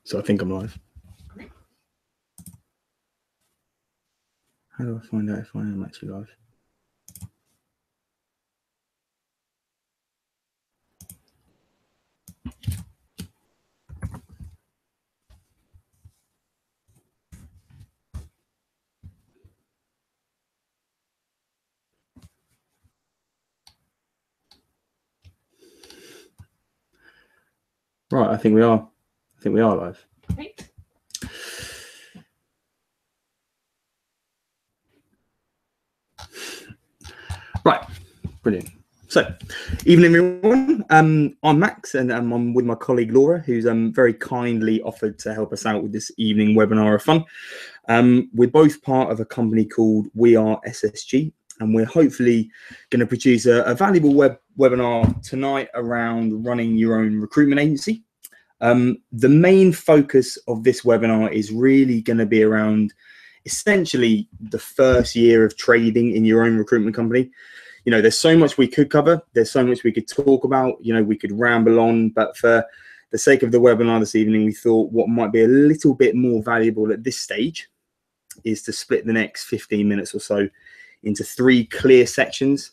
So I think I'm live. How do I find out if I am actually live? Right, I think we are. I think we are live. Okay. Right, brilliant. So, evening everyone. I'm Max, and I'm with my colleague Laura, who's very kindly offered to help us out with this evening webinar of fun. We're both part of a company called WeAreSSG, and we're hopefully going to produce a valuable webinar tonight around running your own recruitment agency. The main focus of this webinar is really going to be around essentially the first year of trading in your own recruitment company. You know, there's so much we could cover. There's so much we could talk about. You know, we could ramble on, but for the sake of the webinar this evening, we thought what might be a little bit more valuable at this stage is to split the next 15 minutes or so into 3 clear sections.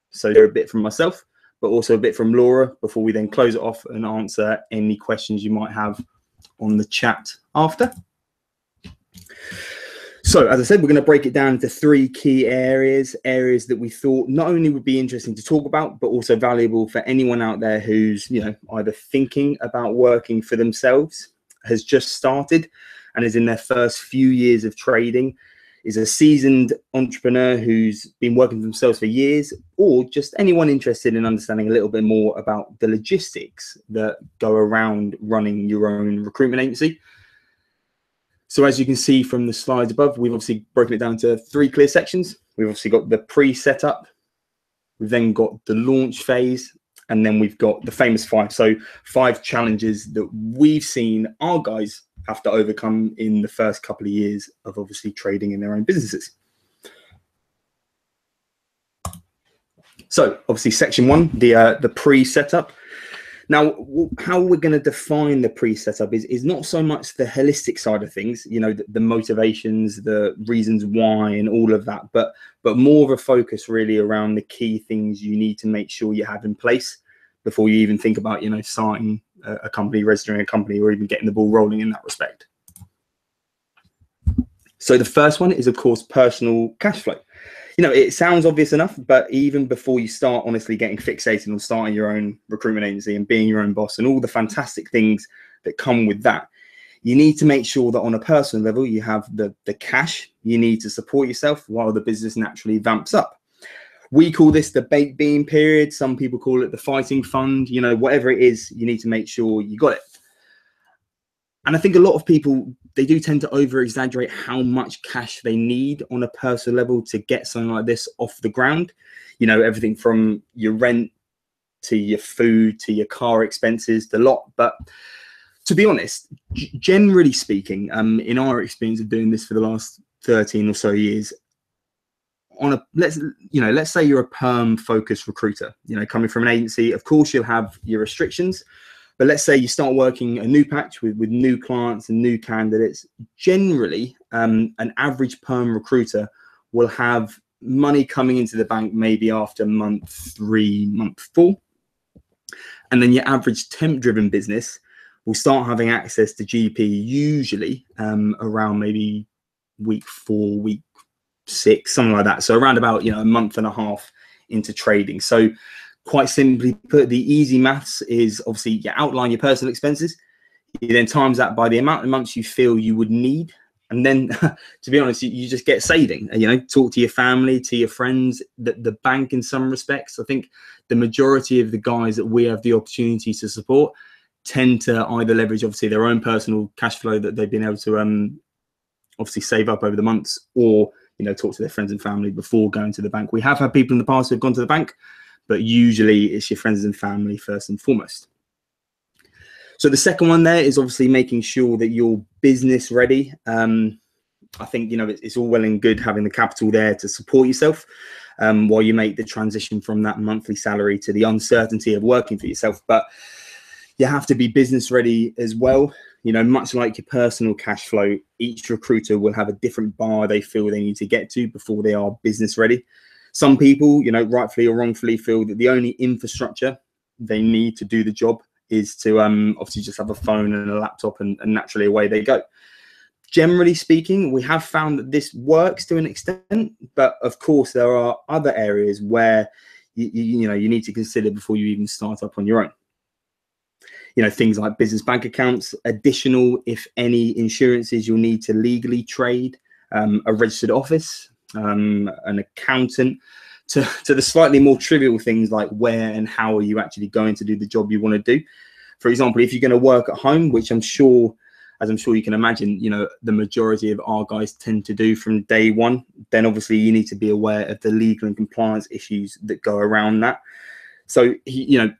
So they're a bit from myself, but also a bit from Laura before we then close it off and answer any questions you might have on the chat after. So as I said, we're going to break it down into 3 key areas that we thought not only would be interesting to talk about, but also valuable for anyone out there who's, you know, either thinking about working for themselves, has just started and is in their first few years of trading, is a seasoned entrepreneur who's been working for themselves for years, or just anyone interested in understanding a little bit more about the logistics that go around running your own recruitment agency. So as you can see from the slides above, we've obviously broken it down into 3 clear sections. We've obviously got the pre-setup, we've then got the launch phase, and then we've got the famous 5. So 5 challenges that we've seen our guys have to overcome in the first couple of years of obviously trading in their own businesses. So obviously section 1, the pre-setup. Now, how we're going to define the pre-setup is not so much the holistic side of things, you know, the motivations, the reasons why and all of that, but more of a focus really around the key things you need to make sure you have in place before you even think about, you know, starting a company, registering a company, or even getting the ball rolling in that respect. So the first one is, of course, personal cash flow. You know, it sounds obvious enough, but even before you start honestly getting fixated on starting your own recruitment agency and being your own boss and all the fantastic things that come with that, you need to make sure that on a personal level, you have the cash you need to support yourself while the business naturally vamps up. We call this the baked bean period. Some people call it the fighting fund. You know, whatever it is, you need to make sure you got it. And I think a lot of people, they do tend to over exaggerate how much cash they need on a personal level to get something like this off the ground. You know, everything from your rent to your food to your car expenses, the lot. But to be honest, generally speaking, in our experience of doing this for the last 13 or so years, let's say you're a perm focused recruiter, you know, coming from an agency, of course you'll have your restrictions. But let's say you start working a new patch with new clients and new candidates. Generally, an average perm recruiter will have money coming into the bank maybe after month 3, month 4. And then your average temp-driven business will start having access to GP usually around maybe week 4, week 6, something like that. So around about, you know, a month and a half into trading. So quite simply put, the easy maths is obviously you outline your personal expenses, you then times that by the amount of months you feel you would need, and then to be honest, you just get saving. You know, talk to your family, to your friends, the bank in some respects. I think the majority of the guys that we have the opportunity to support tend to either leverage obviously their own personal cash flow that they've been able to obviously save up over the months, or, you know, talk to their friends and family before going to the bank. We have had people in the past who have gone to the bank, but usually it's your friends and family first and foremost. So the second one there is obviously making sure that you're business ready. I think, you know, it's all well and good having the capital there to support yourself while you make the transition from that monthly salary to the uncertainty of working for yourself. But you have to be business ready as well. You know, much like your personal cash flow, each recruiter will have a different bar they feel they need to get to before they are business ready. Some people, you know, rightfully or wrongfully, feel that the only infrastructure they need to do the job is to obviously just have a phone and a laptop, and naturally away they go. Generally speaking, we have found that this works to an extent, but of course there are other areas where you know, you need to consider before you even start up on your own. You know, things like business bank accounts, additional, if any, insurances you'll need to legally trade, a registered office, an accountant, to the slightly more trivial things like where and how are you actually going to do the job you want to do. For example, if you're going to work at home, which I'm sure you can imagine, you know, the majority of our guys tend to do from day one, then obviously you need to be aware of the legal and compliance issues that go around that. So, you know,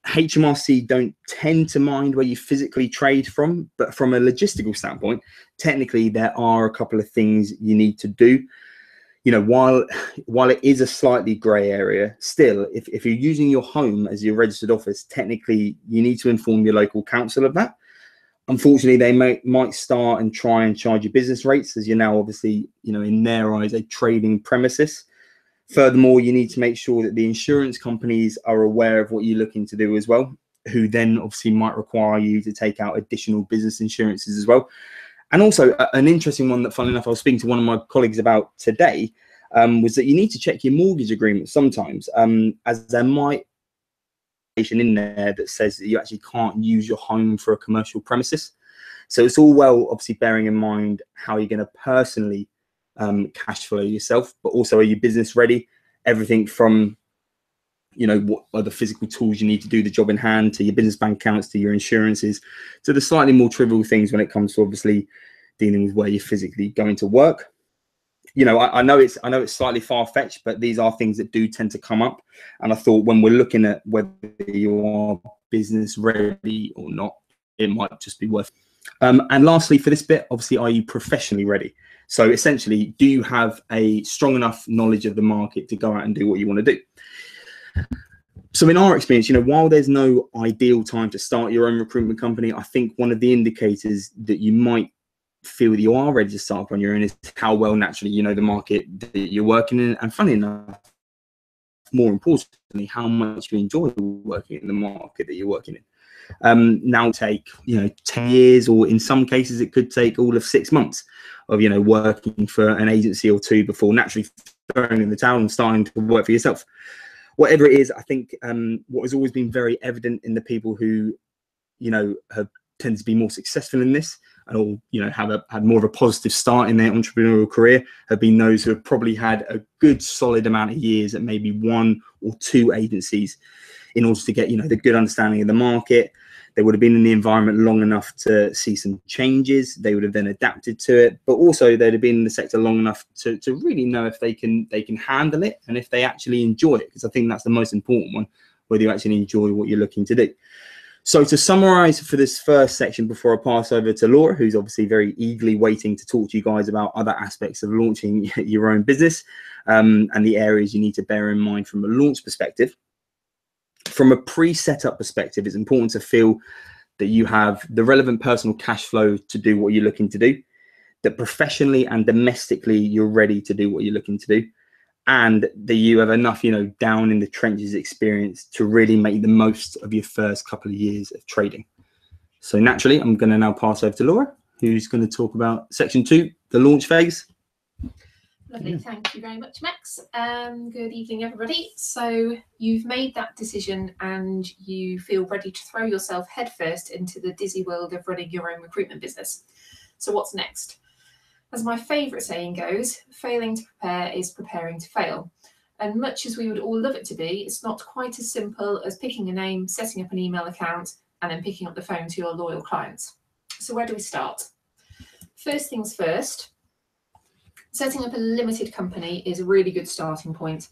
HMRC don't tend to mind where you physically trade from, but from a logistical standpoint, technically there are a couple of things you need to do. You know, while it is a slightly grey area, still, if you're using your home as your registered office, technically you need to inform your local council of that. Unfortunately, they might start and try and charge you business rates, as you're now obviously, you know, in their eyes, a trading premises. Furthermore, you need to make sure that the insurance companies are aware of what you're looking to do as well, who then obviously might require you to take out additional business insurances as well. And also an interesting one that, funnily enough, I was speaking to one of my colleagues about today, was that you need to check your mortgage agreement sometimes, as there might be in there that says that you actually can't use your home for a commercial premises. So it's all well, obviously, bearing in mind how you're going to personally cash flow yourself, but also, are you business ready? Everything from, you know, what are the physical tools you need to do the job in hand, to your business bank accounts, to your insurances, to the slightly more trivial things when it comes to obviously dealing with where you're physically going to work. You know, I know it's slightly far-fetched, but these are things that do tend to come up. And I thought, when we're looking at whether you are business ready or not, it might just be worth. And lastly, for this bit, obviously, are you professionally ready? So essentially, do you have a strong enough knowledge of the market to go out and do what you want to do? So in our experience, you know, while there's no ideal time to start your own recruitment company, I think one of the indicators that you might feel that you are ready to start up on your own is how well naturally you know the market that you're working in, and funny enough, more importantly, how much you enjoy working in the market that you're working in. Now take, you know, 10 years, or in some cases it could take all of 6 months of, you know, working for an agency or two before naturally throwing in the towel and starting to work for yourself. Whatever it is, I think what has always been very evident in the people who, you know, have tend to be more successful in this, and all, you know, had more of a positive start in their entrepreneurial career, have been those who have probably had a good solid amount of years at maybe 1 or 2 agencies in order to get, you know, the good understanding of the market. They would have been in the environment long enough to see some changes. They would have then adapted to it, but also they'd have been in the sector long enough to really know if they can handle it, and if they actually enjoy it, because I think that's the most important one, whether you actually enjoy what you're looking to do. So to summarize for this first section, before I pass over to Laura, who's obviously very eagerly waiting to talk to you guys about other aspects of launching your own business, and the areas you need to bear in mind from a launch perspective. From a pre-setup perspective, it's important to feel that you have the relevant personal cash flow to do what you're looking to do, that professionally and domestically you're ready to do what you're looking to do, and that you have enough, you know, down in the trenches experience to really make the most of your first couple of years of trading. So naturally, I'm going to now pass over to Laura, who's going to talk about section 2, the launch phase. Lovely, thank you very much, Max. Good evening, everybody. So you've made that decision and you feel ready to throw yourself headfirst into the dizzy world of running your own recruitment business. So what's next? As my favourite saying goes, failing to prepare is preparing to fail. And much as we would all love it to be, it's not quite as simple as picking a name, setting up an email account, and then picking up the phone to your loyal clients. So where do we start? First things first, setting up a limited company is a really good starting point.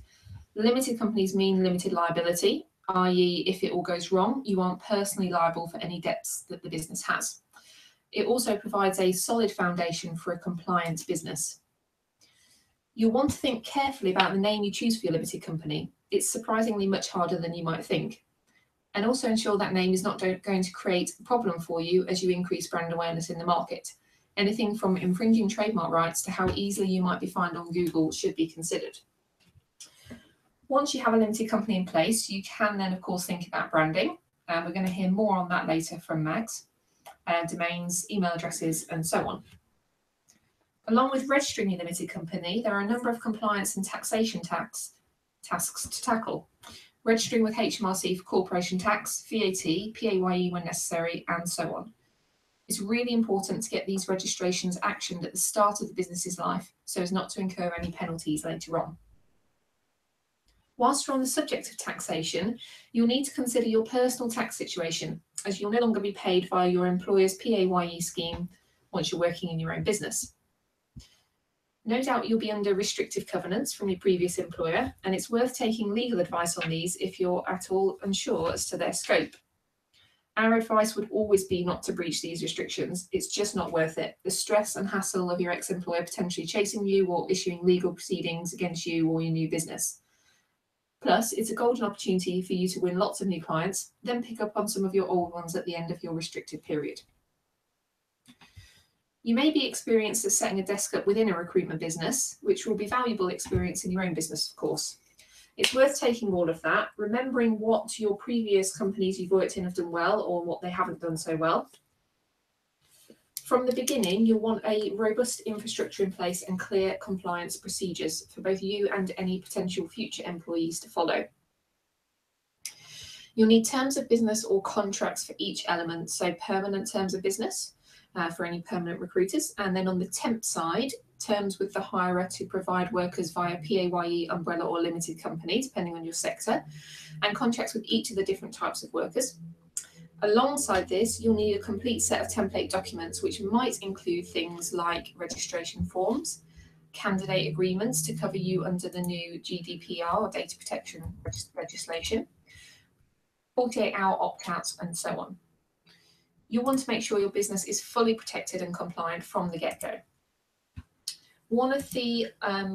Limited companies mean limited liability, i.e. if it all goes wrong, you aren't personally liable for any debts that the business has. It also provides a solid foundation for a compliant business. You'll want to think carefully about the name you choose for your limited company. It's surprisingly much harder than you might think. and also ensure that name is not going to create a problem for you as you increase brand awareness in the market. Anything from infringing trademark rights to how easily you might be found on Google should be considered. Once you have a limited company in place, you can then, of course, think about branding. And we're going to hear more on that later from Mags, domains, email addresses, and so on. Along with registering your limited company, there are a number of compliance and taxation tasks to tackle. Registering with HMRC for corporation tax, VAT, PAYE when necessary, and so on. It's really important to get these registrations actioned at the start of the business's life so as not to incur any penalties later on. Whilst we're on the subject of taxation, you'll need to consider your personal tax situation, as you'll no longer be paid via your employer's PAYE scheme once you're working in your own business. No doubt you'll be under restrictive covenants from your previous employer, and it's worth taking legal advice on these if you're at all unsure as to their scope. Our advice would always be not to breach these restrictions. It's just not worth it. The stress and hassle of your ex-employer potentially chasing you or issuing legal proceedings against you or your new business. Plus, it's a golden opportunity for you to win lots of new clients, then pick up on some of your old ones at the end of your restricted period. You may be experienced at setting a desk up within a recruitment business, which will be valuable experience in your own business, of course. It's worth taking all of that, remembering what your previous companies you've worked in have done well or what they haven't done so well. From the beginning, you'll want a robust infrastructure in place and clear compliance procedures for both you and any potential future employees to follow. You'll need terms of business or contracts for each element, so permanent terms of business for any permanent recruiters, and then on the temp side, terms with the hirer to provide workers via PAYE, umbrella or limited company, depending on your sector, and contracts with each of the different types of workers. Alongside this, you'll need a complete set of template documents, which might include things like registration forms, candidate agreements to cover you under the new GDPR or data protection legislation, 48-hour opt-outs, and so on. You'll want to make sure your business is fully protected and compliant from the get-go. One of the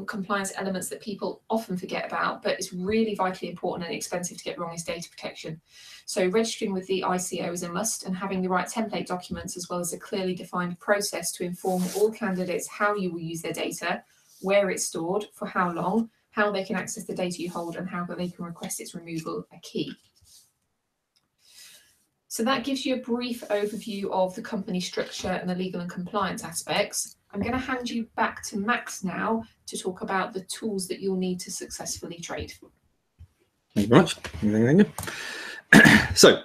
compliance elements that people often forget about, but is really vitally important and expensive to get wrong, is data protection. So registering with the ICO is a must, and having the right template documents as well as a clearly defined process to inform all candidates how you will use their data, where it's stored, for how long, how they can access the data you hold, and how they can request its removal are key. So that gives you a brief overview of the company structure and the legal and compliance aspects. I'm going to hand you back to Max now to talk about the tools that you'll need to successfully trade. Thank you very much. So,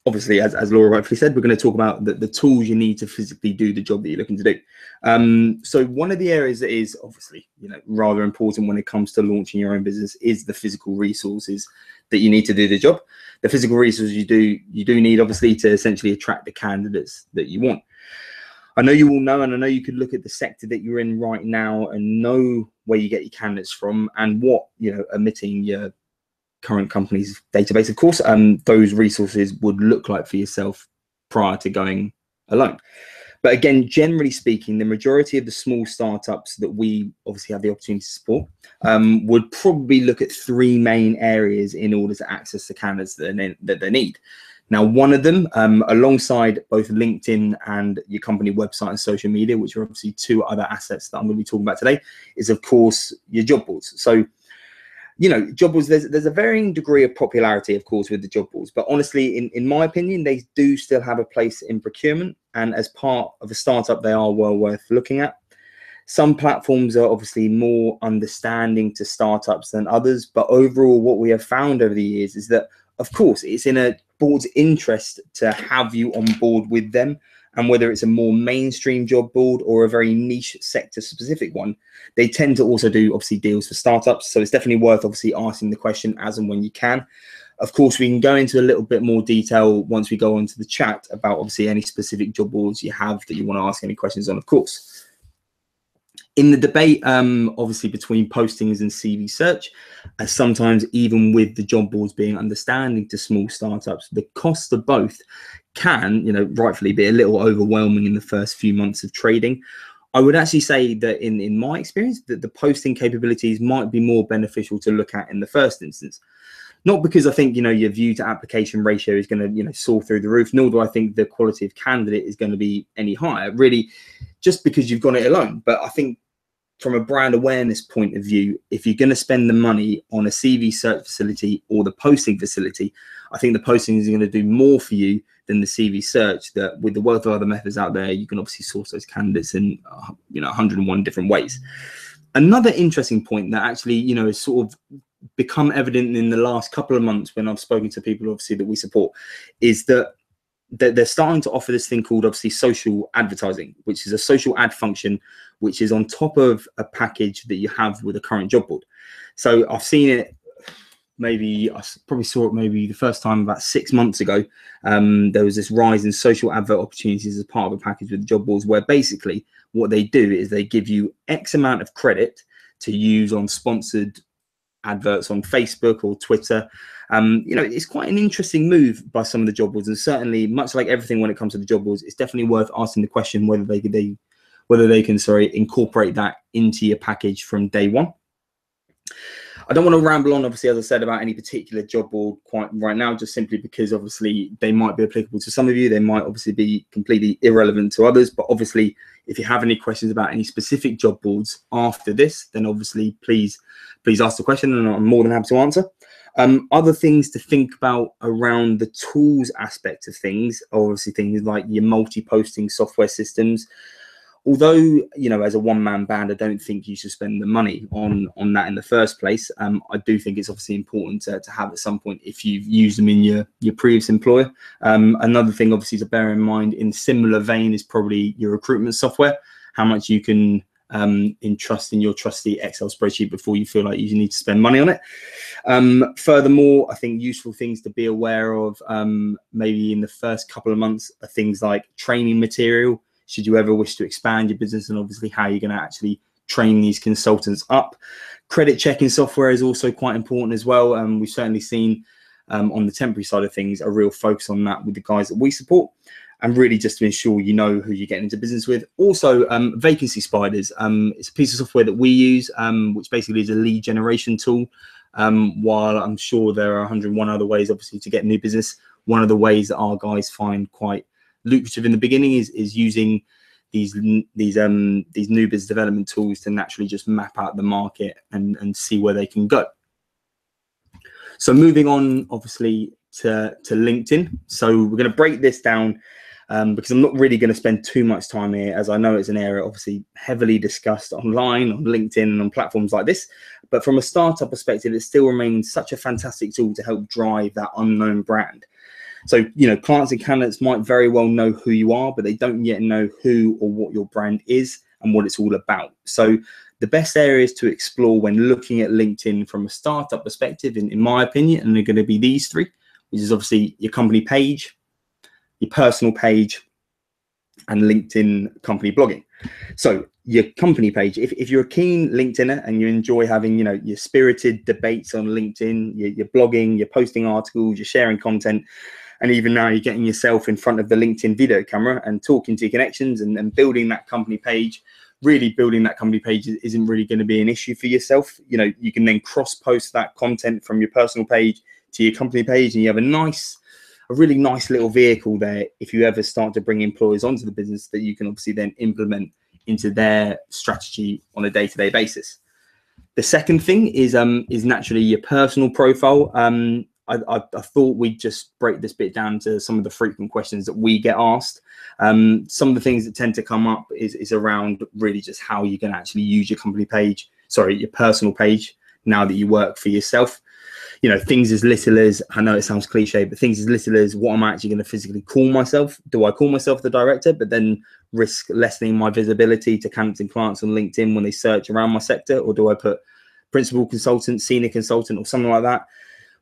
obviously, as Laura rightfully said, we're going to talk about the tools you need to physically do the job that you're looking to do. So one of the areas that is obviously, rather important when it comes to launching your own business is the physical resources that you need to do the job. The physical resources you do need, obviously, to essentially attract the candidates that you want. I know you all know, and I know you could look at the sector that you're in right now and know where you get your candidates from and what, omitting your current company's database, of course, those resources would look like for yourself prior to going alone. But again, generally speaking, the majority of the small startups that we obviously have the opportunity to support would probably look at three main areas in order to access the candidates that they need. Now, one of them, alongside both LinkedIn and your company website and social media, which are obviously two other assets that I'm going to be talking about today, is, of course, your job boards. So, job boards, there's a varying degree of popularity, of course, with the job boards. But honestly, in my opinion, they do still have a place in procurement. And as part of a startup, they are well worth looking at. Some platforms are obviously more understanding to startups than others. But overall, what we have found over the years is that, of course, it's in a board's interest to have you on board with them. And whether it's a more mainstream job board or a very niche sector specific one, they tend to also do obviously deals for startups. So it's definitely worth obviously asking the question as and when you can. Of course, we can go into a little bit more detail once we go on to the chat about obviously any specific job boards you have that you want to ask any questions on, of course. In the debate, obviously, between postings and CV search, sometimes even with the job boards being understanding to small startups, the cost of both can, rightfully be a little overwhelming in the first few months of trading. I would actually say that in my experience, that the posting capabilities might be more beneficial to look at in the first instance. Not because I think, your view to application ratio is going to, soar through the roof, nor do I think the quality of candidate is going to be any higher, really, just because you've got it alone. But I think from a brand awareness point of view, if you're going to spend the money on a CV search facility or the posting facility, I think the posting is going to do more for you than the CV search. That with the wealth of other methods out there, you can obviously source those candidates in 101 different ways. Another interesting point that actually has sort of become evident in the last couple of months when I've spoken to people obviously that we support is that they're starting to offer this thing called obviously social advertising, which is a social ad function, which is on top of a package that you have with a current job board. So I've seen it, maybe I probably saw it maybe the first time about 6 months ago. There was this rise in social advert opportunities as part of a package with job boards, where basically what they do is they give you X amount of credit to use on sponsored adverts on Facebook or Twitter. It's quite an interesting move by some of the job boards, and certainly, much like everything when it comes to the job boards, it's definitely worth asking the question whether they can incorporate that into your package from day one. I don't want to ramble on, obviously, as I said, about any particular job board quite right now, just simply because obviously they might be applicable to some of you. They might obviously be completely irrelevant to others. But obviously, if you have any questions about any specific job boards after this, then obviously please ask the question, and I'm more than happy to answer. Other things to think about around the tools aspect of things, obviously things like your multi-posting software systems. Although, as a one-man band, I don't think you should spend the money on that in the first place. I do think it's obviously important to have at some point if you've used them in your previous employer. Another thing, obviously, to bear in mind in similar vein is probably your recruitment software, how much you can entrust in your trusty Excel spreadsheet before you feel like you need to spend money on it. Furthermore, I think useful things to be aware of maybe in the first couple of months are things like training material, should you ever wish to expand your business, and obviously how you're going to actually train these consultants up. Credit checking software is also quite important as well. We've certainly seen on the temporary side of things a real focus on that with the guys that we support, and really just to ensure you know who you're getting into business with. Also, Vacancy Spiders. It's a piece of software that we use, which basically is a lead generation tool. While I'm sure there are 101 other ways, obviously, to get new business, one of the ways that our guys find quite lucrative in the beginning is using these new business development tools to naturally just map out the market and see where they can go. So moving on, obviously, to LinkedIn. So we're going to break this down because I'm not really going to spend too much time here, as I know it's an area obviously heavily discussed online, on LinkedIn, and on platforms like this. But from a startup perspective, it still remains such a fantastic tool to help drive that unknown brand. So, clients and candidates might very well know who you are, but they don't yet know who or what your brand is and what it's all about. So the best areas to explore when looking at LinkedIn from a startup perspective, in my opinion, and they're going to be these three, which is obviously your company page, your personal page, and LinkedIn company blogging. So your company page, if you're a keen LinkedIner and you enjoy having, your spirited debates on LinkedIn, you're blogging, you're posting articles, you're sharing content, and even now you're getting yourself in front of the LinkedIn video camera and talking to your connections and building that company page, really building that company page isn't really going to be an issue for yourself. You can then cross-post that content from your personal page to your company page, and you have a really nice little vehicle there if you ever start to bring employers onto the business that you can obviously then implement into their strategy on a day-to-day basis. The second thing is naturally your personal profile. I thought we'd just break this bit down to some of the frequent questions that we get asked. Some of the things that tend to come up is around really just how you can actually use your company page, your personal page, now that you work for yourself. Things as little as, I know it sounds cliche, but things as little as what am I actually going to physically call myself? Do I call myself the director, but then risk lessening my visibility to candidates and clients on LinkedIn when they search around my sector? Or do I put principal consultant, senior consultant, or something like that?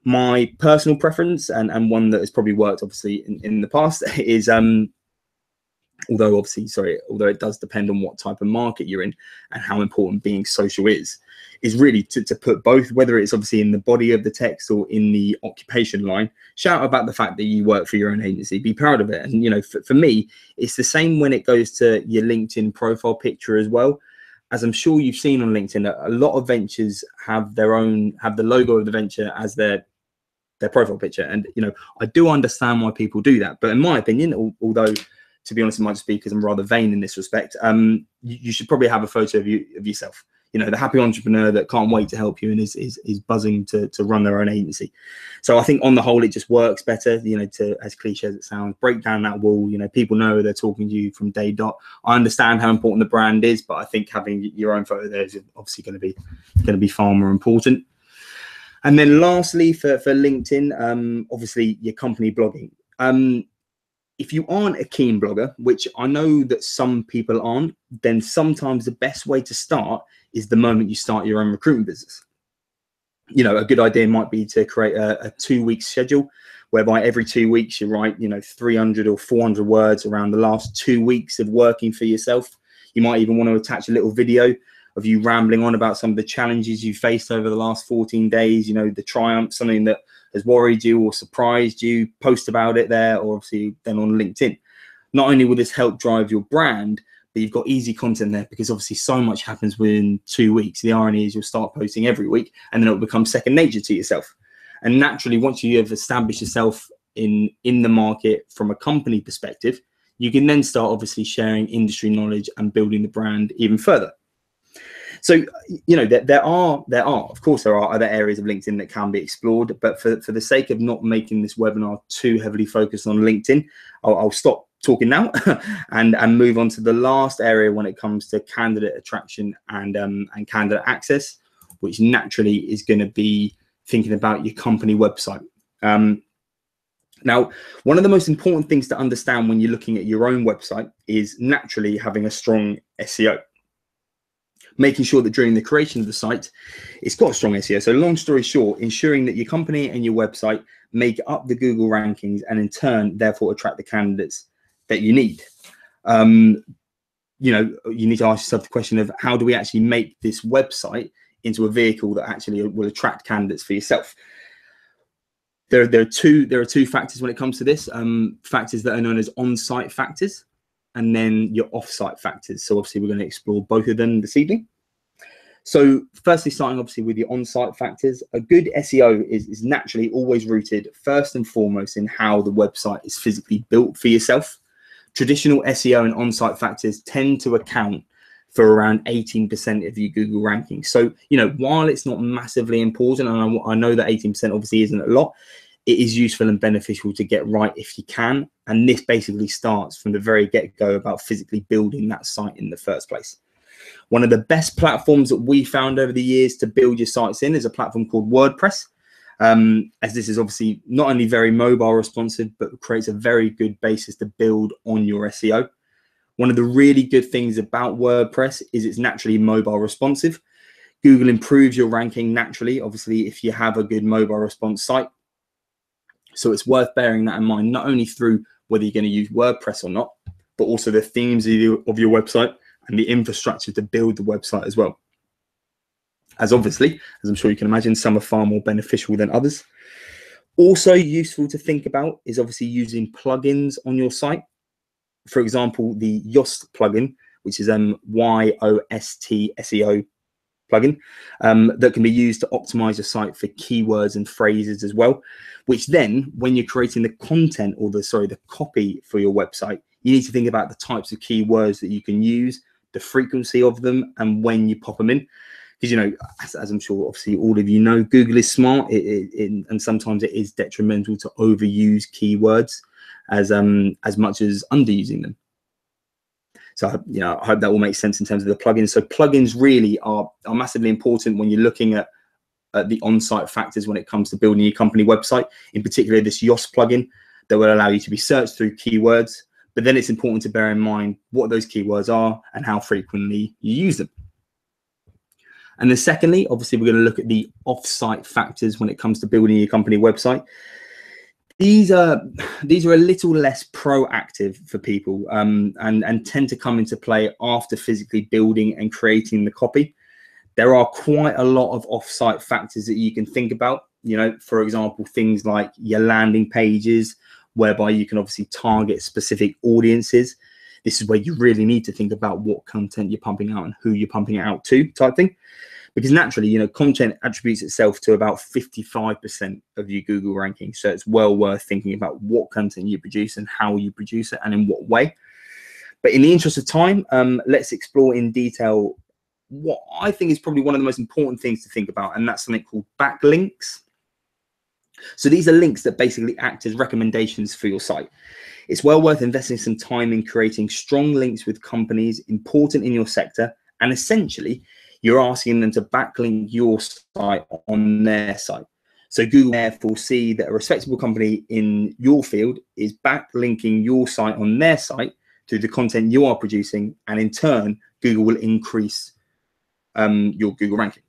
My personal preference, and one that has probably worked obviously in the past, is although it does depend on what type of market you're in and how important being social is really to put both, whether it's obviously in the body of the text or in the occupation line, shout about the fact that you work for your own agency, be proud of it. And for me, it's the same when it goes to your LinkedIn profile picture as well. As I'm sure you've seen on LinkedIn, a lot of ventures have the logo of the venture as their their profile picture. And, you know, I do understand why people do that. But in my opinion, although to be honest, it might just be because I'm rather vain in this respect, you should probably have a photo of yourself. You know, the happy entrepreneur that can't wait to help you and is buzzing to run their own agency. So I think on the whole, it just works better, you know, to, as cliche as it sounds, break down that wall. You know, people know they're talking to you from day dot. I understand how important the brand is, but I think having your own photo there is obviously going to be far more important. And then lastly, for LinkedIn, obviously your company blogging. If you aren't a keen blogger, which I know that some people aren't, then sometimes the best way to start is the moment you start your own recruitment business. You know, a good idea might be to create a 2-week schedule whereby every 2 weeks you write, you know, 300 or 400 words around the last 2 weeks of working for yourself. You might even want to attach a little video of you rambling on about some of the challenges you faced over the last 14 days, you know, the triumph, something that has worried you or surprised you, post about it there, or obviously then on LinkedIn. Not only will this help drive your brand, but you've got easy content there because obviously so much happens within 2 weeks. The irony is you'll start posting every week and then it'll become second nature to yourself. And naturally, once you have established yourself in the market from a company perspective, you can then start obviously sharing industry knowledge and building the brand even further. So, you know, there are, of course, there are other areas of LinkedIn that can be explored, but for the sake of not making this webinar too heavily focused on LinkedIn, I'll stop talking now and move on to the last area when it comes to candidate attraction and candidate access, which naturally is going to be thinking about your company website. Now, one of the most important things to understand when you're looking at your own website is naturally having a strong SEO. Making sure that during the creation of the site, it's got a strong SEO. So long story short, ensuring that your company and your website make up the Google rankings and in turn, therefore attract the candidates that you need. You know, you need to ask yourself the question of how do we actually make this website into a vehicle that actually will attract candidates for yourself? There are two factors when it comes to this, factors that are known as on-site factors and then your off-site factors. So obviously we're going to explore both of them this evening. So firstly, starting obviously with your on-site factors, a good SEO is naturally always rooted first and foremost in how the website is physically built for yourself. Traditional SEO and on-site factors tend to account for around 18% of your Google rankings. So, you know, while it's not massively important, and I know that 18% obviously isn't a lot, it is useful and beneficial to get right if you can. And this basically starts from the very get-go about physically building that site in the first place. One of the best platforms that we found over the years to build your sites in is a platform called WordPress. As this is obviously not only very mobile responsive, but creates a very good basis to build on your SEO. One of the really good things about WordPress is it's naturally mobile responsive. Google improves your ranking naturally, obviously, if you have a good mobile response site. So it's worth bearing that in mind, not only through whether you're going to use WordPress or not, but also the themes of your website and the infrastructure to build the website as well. As obviously, as I'm sure you can imagine, some are far more beneficial than others. Also useful to think about is obviously using plugins on your site. For example, the Yoast plugin, which is Y-O-S-T SEO plugin, that can be used to optimize your site for keywords and phrases as well, which then when you're creating the content or the copy for your website, you need to think about the types of keywords that you can use, the frequency of them, and when you pop them in. Because, you know, as I'm sure obviously all of you know, Google is smart and sometimes it is detrimental to overuse keywords as much as underusing them. So, you know, I hope that will make sense in terms of the plugins. So plugins really are massively important when you're looking at the on-site factors when it comes to building your company website, in particular this Yoast plugin that will allow you to be searched through keywords. But then it's important to bear in mind what those keywords are and how frequently you use them. And then secondly, obviously, we're going to look at the off-site factors when it comes to building your company website. These are a little less proactive for people and tend to come into play after physically building and creating the copy. There are quite a lot of off-site factors that you can think about. You know, for example, things like your landing pages, whereby you can obviously target specific audiences. This is where you really need to think about what content you're pumping out and who you're pumping it out to, type thing. because naturally, you know, content attributes itself to about 55% of your Google ranking. So it's well worth thinking about what content you produce and how you produce it and in what way. But in the interest of time, let's explore in detail what I think is probably one of the most important things to think about, and that's something called backlinks. So these are links that basically act as recommendations for your site. It's well worth investing some time in creating strong links with companies important in your sector, and essentially you're asking them to backlink your site on their site. So Google therefore see that a respectable company in your field is backlinking your site on their site through the content you are producing, and in turn Google will increase your Google ranking.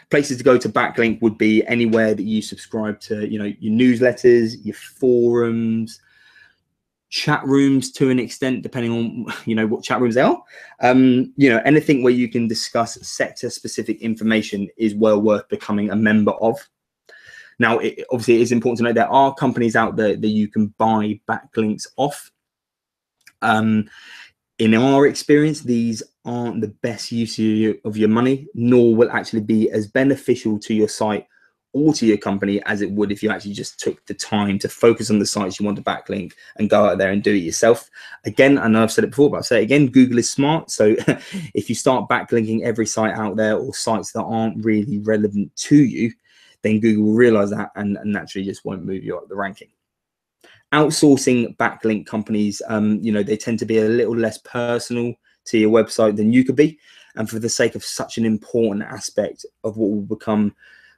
Places to go to backlink would be anywhere that you subscribe to, you know, your newsletters, your forums, chat rooms to an extent, depending on, you know, what chat rooms they are. You know, anything where you can discuss sector specific information is well worth becoming a member of. Now, obviously it is important to note there are companies out there that you can buy backlinks off. In our experience, these aren't the best use of your money, nor will actually be as beneficial to your site or to your company as it would if you actually just took the time to focus on the sites you want to backlink and go out there and do it yourself. Again, I know I've said it before, but I'll say it again, Google is smart. So if you start backlinking every site out there or sites that aren't really relevant to you, then Google will realize that and naturally just won't move you up the ranking. Outsourcing backlink companies, you know, they tend to be a little less personal to your website than you could be. And for the sake of such an important aspect of what will become,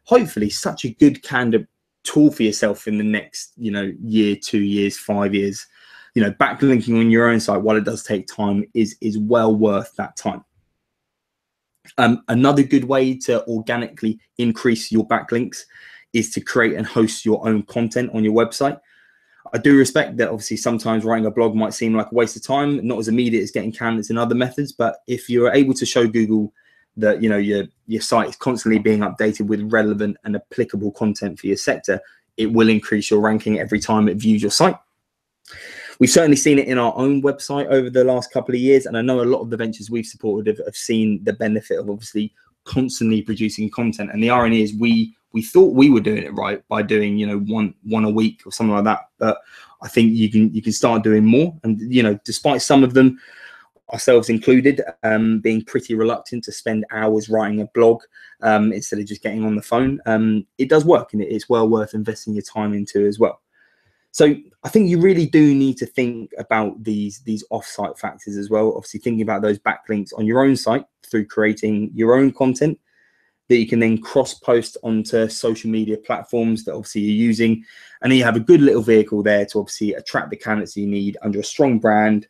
hopefully, such a good candidate tool for yourself in the next, you know, year, 2 years, 5 years, you know, backlinking on your own site, while it does take time, is well worth that time. Another good way to organically increase your backlinks is to create and host your own content on your website. I do respect that obviously sometimes writing a blog might seem like a waste of time, not as immediate as getting candidates in other methods, but if you're able to show Google that, you know, your site is constantly being updated with relevant and applicable content for your sector, it will increase your ranking every time it views your site. We've certainly seen it in our own website over the last couple of years, and I know a lot of the ventures we've supported have seen the benefit of obviously constantly producing content. And the irony is we thought we were doing it right by doing, you know, one a week or something like that, but I think you can start doing more. And, you know, despite some of them, ourselves included, being pretty reluctant to spend hours writing a blog instead of just getting on the phone, it does work, and it's well worth investing your time into as well. So I think you really do need to think about these off-site factors as well. Obviously, thinking about those backlinks on your own site through creating your own content that you can then cross-post onto social media platforms that obviously you're using. And then you have a good little vehicle there to obviously attract the candidates you need under a strong brand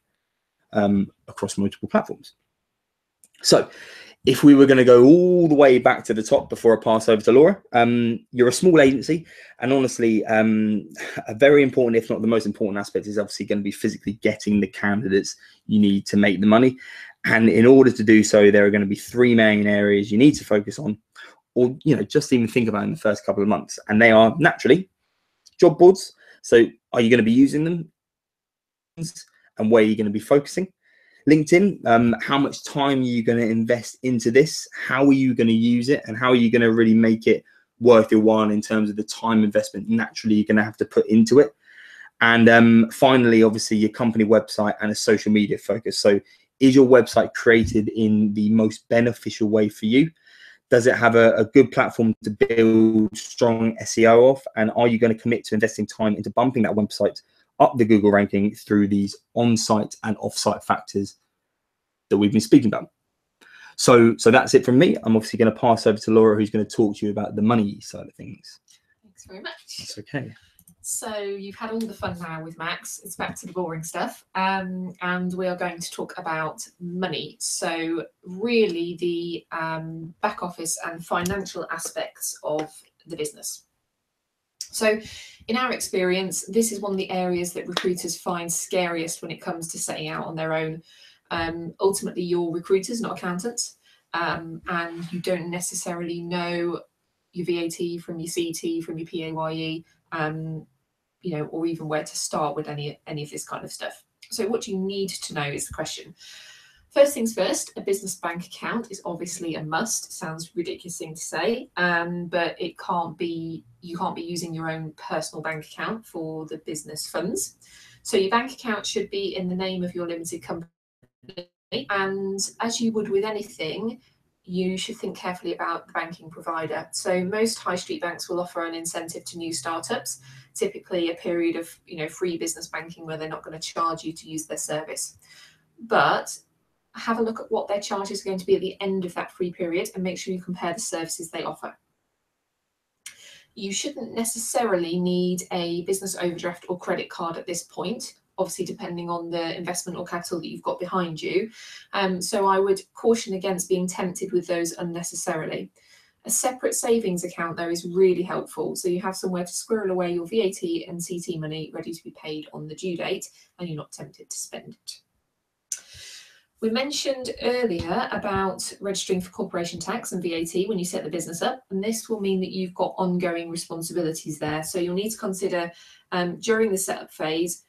across multiple platforms. So if we were going to go all the way back to the top before I pass over to Laura, you're a small agency, and honestly, a very important, if not the most important aspect, is obviously going to be physically getting the candidates you need to make the money. And in order to do so, there are going to be 3 main areas you need to focus on, or, you know, just even think about in the first couple of months. And they are naturally job boards. So are you going to be using them, and where are you going to be focusing? LinkedIn, how much time are you going to invest into this? How are you going to use it? And how are you going to really make it worth your while in terms of the time investment naturally you're going to have to put into it? And finally, obviously, your company website and a social media focus. So is your website created in the most beneficial way for you? Does it have a good platform to build strong SEO off? And are you going to commit to investing time into bumping that website up the Google ranking through these on-site and off-site factors that we've been speaking about? So that's it from me. I'm obviously going to pass over to Laura, who's going to talk to you about the money side of things. Thanks very much. That's okay. So you've had all the fun now with Max. It's back to the boring stuff. And we are going to talk about money. So really the back office and financial aspects of the business. So in our experience, this is one of the areas that recruiters find scariest when it comes to setting out on their own. Ultimately, you're recruiters, not accountants, and you don't necessarily know your VAT from your CT, from your PAYE, you know, or even where to start with any of this kind of stuff. So what you need to know is the question. First things first, a business bank account is obviously a must. Sounds ridiculous thing to say, but you can't be using your own personal bank account for the business funds. So your bank account should be in the name of your limited company. And as you would with anything, you should think carefully about the banking provider. So most high street banks will offer an incentive to new startups, typically a period of free business banking where they're not going to charge you to use their service. But have a look at what their charges are going to be at the end of that free period and make sure you compare the services they offer. You shouldn't necessarily need a business overdraft or credit card at this point, obviously depending on the investment or capital that you've got behind you. So I would caution against being tempted with those unnecessarily. A separate savings account, though, is really helpful. So you have somewhere to squirrel away your VAT and CT money ready to be paid on the due date, and you're not tempted to spend it. We mentioned earlier about registering for corporation tax and VAT when you set the business up, and this will mean that you've got ongoing responsibilities there. So you'll need to consider during the setup phase,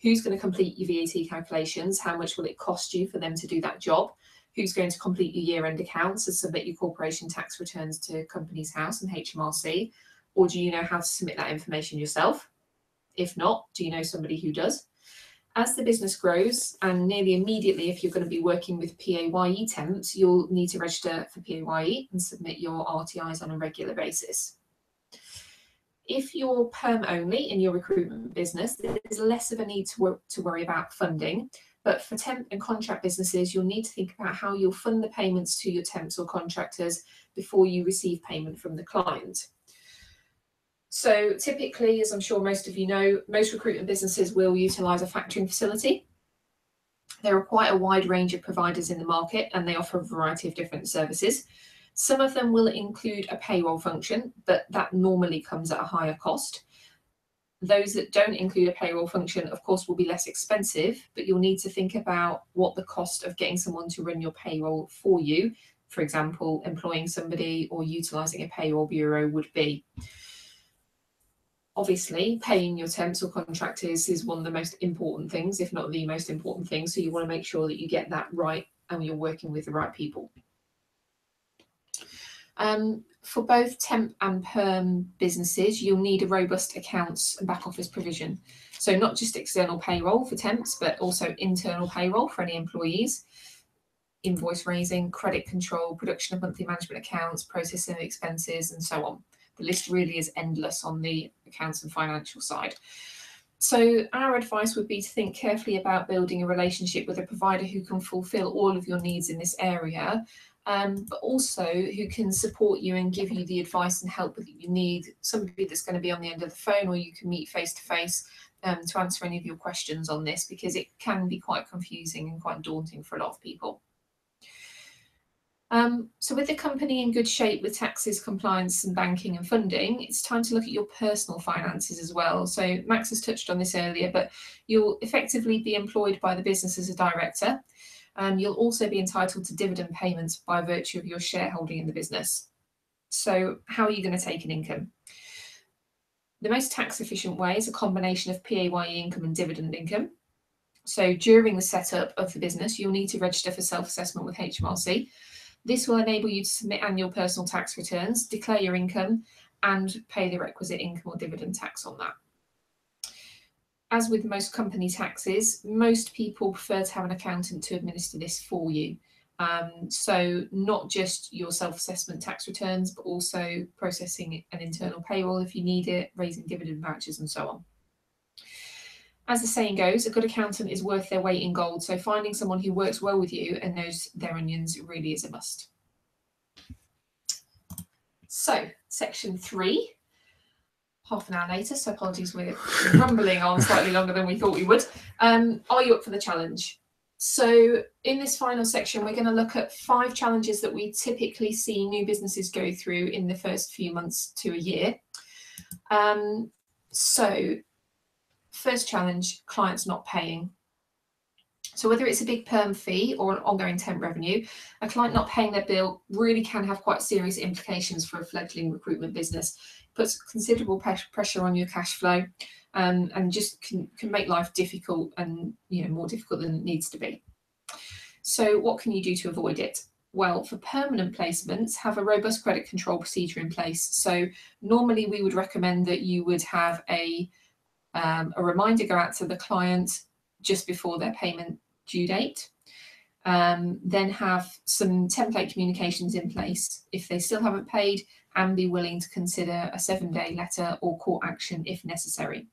who's going to complete your VAT calculations, how much will it cost you for them to do that job, who's going to complete your year-end accounts and submit your corporation tax returns to Companies House and HMRC, or do you know how to submit that information yourself? If not, do you know somebody who does? As the business grows, and nearly immediately if you're going to be working with PAYE temps, you'll need to register for PAYE and submit your RTIs on a regular basis. If you're perm only in your recruitment business, there's less of a need to worry about funding. But for temp and contract businesses, you'll need to think about how you'll fund the payments to your temps or contractors before you receive payment from the client. So typically, as I'm sure most of you know, most recruitment businesses will utilise a factoring facility. There are quite a wide range of providers in the market, and they offer a variety of different services. Some of them will include a payroll function, but that normally comes at a higher cost. Those that don't include a payroll function, of course, will be less expensive, but you'll need to think about what the cost of getting someone to run your payroll for you, for example, employing somebody or utilising a payroll bureau, would be. Obviously, paying your temps or contractors is one of the most important things, if not the most important thing. So you want to make sure that you get that right and you're working with the right people. For both temp and perm businesses, you'll need a robust accounts and back office provision. So not just external payroll for temps, but also internal payroll for any employees, invoice raising, credit control, production of monthly management accounts, processing of expenses, and so on. The list really is endless on the accounts and financial side. So our advice would be to think carefully about building a relationship with a provider who can fulfill all of your needs in this area, but also who can support you and give you the advice and help that you need, somebody that's going to be on the end of the phone, or you can meet face to face to answer any of your questions on this, because it can be quite confusing and quite daunting for a lot of people. So with the company in good shape with taxes, compliance and banking and funding, it's time to look at your personal finances as well. So Max has touched on this earlier, but you'll effectively be employed by the business as a director. You'll also be entitled to dividend payments by virtue of your shareholding in the business. So how are you going to take an income? The most tax efficient way is a combination of PAYE income and dividend income. So during the setup of the business, you'll need to register for self-assessment with HMRC. This will enable you to submit annual personal tax returns, declare your income, and pay the requisite income or dividend tax on that. As with most company taxes, most people prefer to have an accountant to administer this for you. So not just your self-assessment tax returns, but also processing an internal payroll if you need it, raising dividend vouchers, and so on. As the saying goes, a good accountant is worth their weight in gold, so finding someone who works well with you and knows their onions really is a must. So, section 3, half an hour later, so apologies, we're rumbling on slightly longer than we thought we would. Are you up for the challenge? So in this final section, we're going to look at 5 challenges that we typically see new businesses go through in the first few months to a year. So first challenge, clients not paying. So whether it's a big perm fee or an ongoing temp revenue, a client not paying their bill really can have quite serious implications for a fledgling recruitment business. It puts considerable pressure on your cash flow, and just can make life difficult, and more difficult than it needs to be. So what can you do to avoid it? Well, for permanent placements, have a robust credit control procedure in place. So normally we would recommend that you would have a reminder go out to the client just before their payment due date. Then have some template communications in place if they still haven't paid, and be willing to consider a 7-day letter or court action if necessary.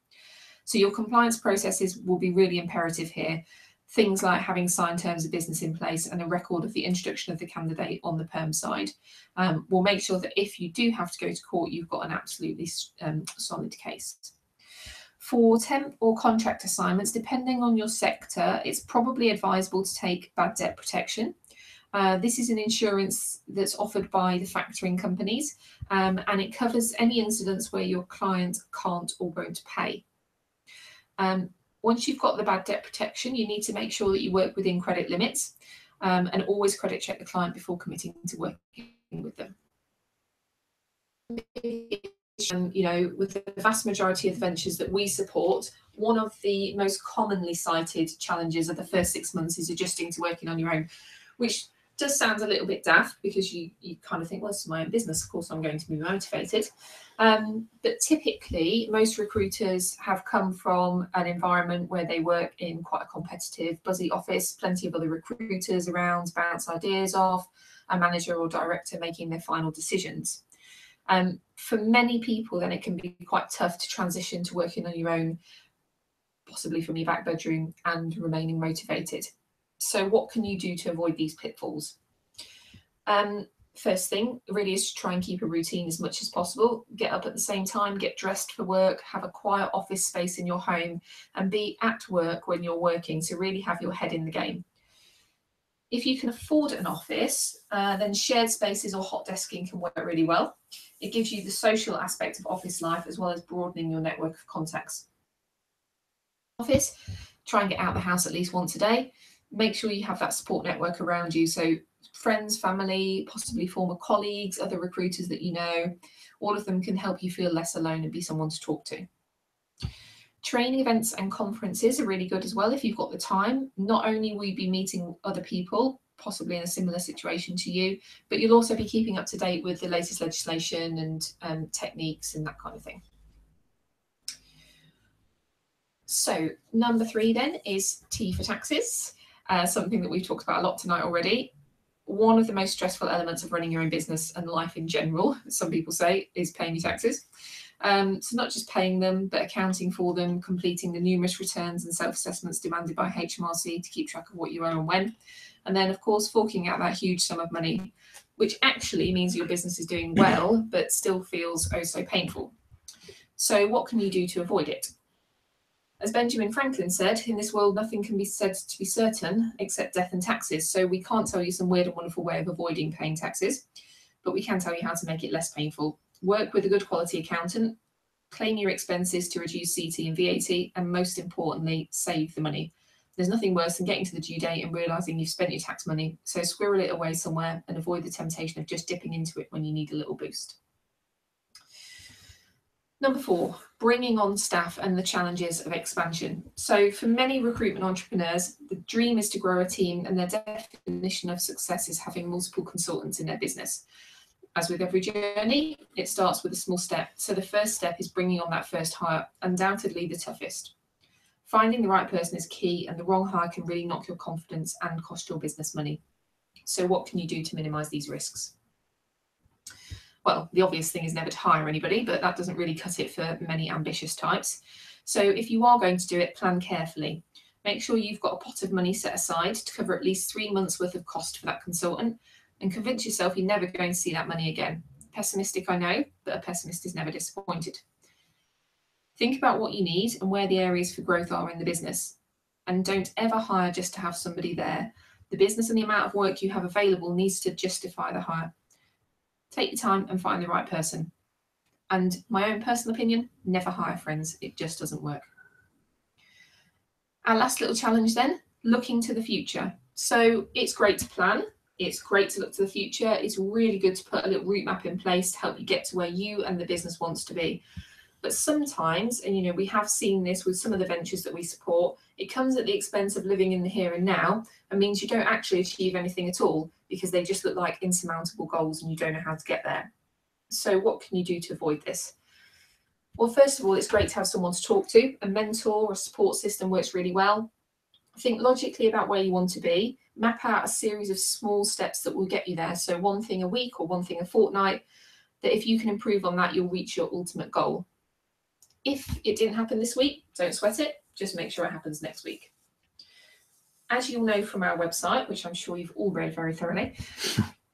So your compliance processes will be really imperative here. Things like having signed terms of business in place and a record of the introduction of the candidate on the perm side will make sure that if you do have to go to court, you've got an absolutely solid case. For temp or contract assignments, depending on your sector, it's probably advisable to take bad debt protection. This is an insurance that's offered by the factoring companies, and it covers any incidents where your client can't or won't pay. Once you've got the bad debt protection, you need to make sure that you work within credit limits, and always credit check the client before committing to working with them. You know, with the vast majority of the ventures that we support, one of the most commonly cited challenges of the first 6 months is adjusting to working on your own, which does sound a little bit daft because you kind of think, well, this is my own business, of course I'm going to be motivated. But typically, most recruiters have come from an environment where they work in quite a competitive, buzzy office, plenty of other recruiters around, bounce ideas off, a manager or director making their final decisions. For many people, then it can be quite tough to transition to working on your own, possibly from your back bedroom, and remaining motivated. So what can you do to avoid these pitfalls? First thing really is to try and keep a routine as much as possible. Get up at the same time, get dressed for work, have a quiet office space in your home, and be at work when you're working. So really have your head in the game. If you can afford an office, then shared spaces or hot desking can work really well. It gives you the social aspect of office life as well as broadening your network of contacts. Office, try and get out of the house at least once a day. Make sure you have that support network around you. So friends, family, possibly former colleagues, other recruiters that you know, all of them can help you feel less alone and be someone to talk to. Training events and conferences are really good as well if you've got the time. Not only will you be meeting other people, possibly in a similar situation to you, but you'll also be keeping up to date with the latest legislation and techniques and that kind of thing. So number 3 then is T for taxes, something that we've talked about a lot tonight already. One of the most stressful elements of running your own business and life in general, some people say, is paying your taxes. So not just paying them, but accounting for them, completing the numerous returns and self-assessments demanded by HMRC to keep track of what you owe and when. And then, of course, forking out that huge sum of money, which actually means your business is doing well, but still feels oh so painful. So what can you do to avoid it? As Benjamin Franklin said, in this world, nothing can be said to be certain except death and taxes. So we can't tell you some weird and wonderful way of avoiding paying taxes, but we can tell you how to make it less painful. Work with a good quality accountant, claim your expenses to reduce CT and VAT, and most importantly, save the money. There's nothing worse than getting to the due date and realising you've spent your tax money, so squirrel it away somewhere and avoid the temptation of just dipping into it when you need a little boost. Number 4, bringing on staff and the challenges of expansion. So for many recruitment entrepreneurs, the dream is to grow a team, and their definition of success is having multiple consultants in their business. As with every journey, it starts with a small step. So the first step is bringing on that first hire, undoubtedly the toughest. Finding the right person is key, and the wrong hire can really knock your confidence and cost your business money. So what can you do to minimise these risks? Well, the obvious thing is never to hire anybody, but that doesn't really cut it for many ambitious types. So if you are going to do it, plan carefully. Make sure you've got a pot of money set aside to cover at least 3 months worth of cost for that consultant, and convince yourself you're never going to see that money again. Pessimistic, I know, but a pessimist is never disappointed. Think about what you need and where the areas for growth are in the business. And don't ever hire just to have somebody there. The business and the amount of work you have available needs to justify the hire. Take your time and find the right person. And my own personal opinion, never hire friends. It just doesn't work. Our last little challenge then, looking to the future. So it's great to plan. It's great to look to the future. It's really good to put a little route map in place to help you get to where you and the business wants to be. But sometimes, and we have seen this with some of the ventures that we support, it comes at the expense of living in the here and now and means you don't actually achieve anything at all because they just look like insurmountable goals and you don't know how to get there. So what can you do to avoid this? Well, first of all, it's great to have someone to talk to. A mentor or a support system works really well. Think logically about where you want to be. Map out a series of small steps that will get you there. So one thing a week or one thing a fortnight, that if you can improve on that, you'll reach your ultimate goal. If it didn't happen this week, don't sweat it. Just make sure it happens next week. As you'll know from our website, which I'm sure you've all read very thoroughly,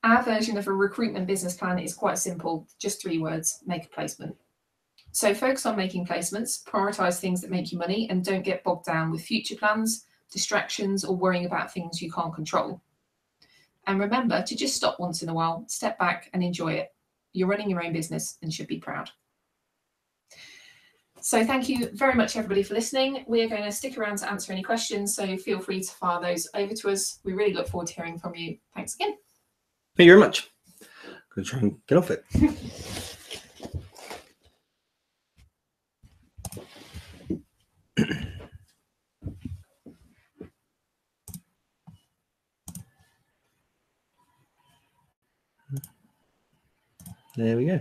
our version of a recruitment business plan is quite simple. Just 3 words: make a placement. So focus on making placements, prioritize things that make you money, and don't get bogged down with future plans, distractions, or worrying about things you can't control. And remember to just stop once in a while, step back and enjoy it. You're running your own business and should be proud. So thank you very much, everybody, for listening. We are going to stick around to answer any questions, so feel free to fire those over to us. We really look forward to hearing from you. Thanks again. Thank you very much. I'm going to try and get off it. There we go.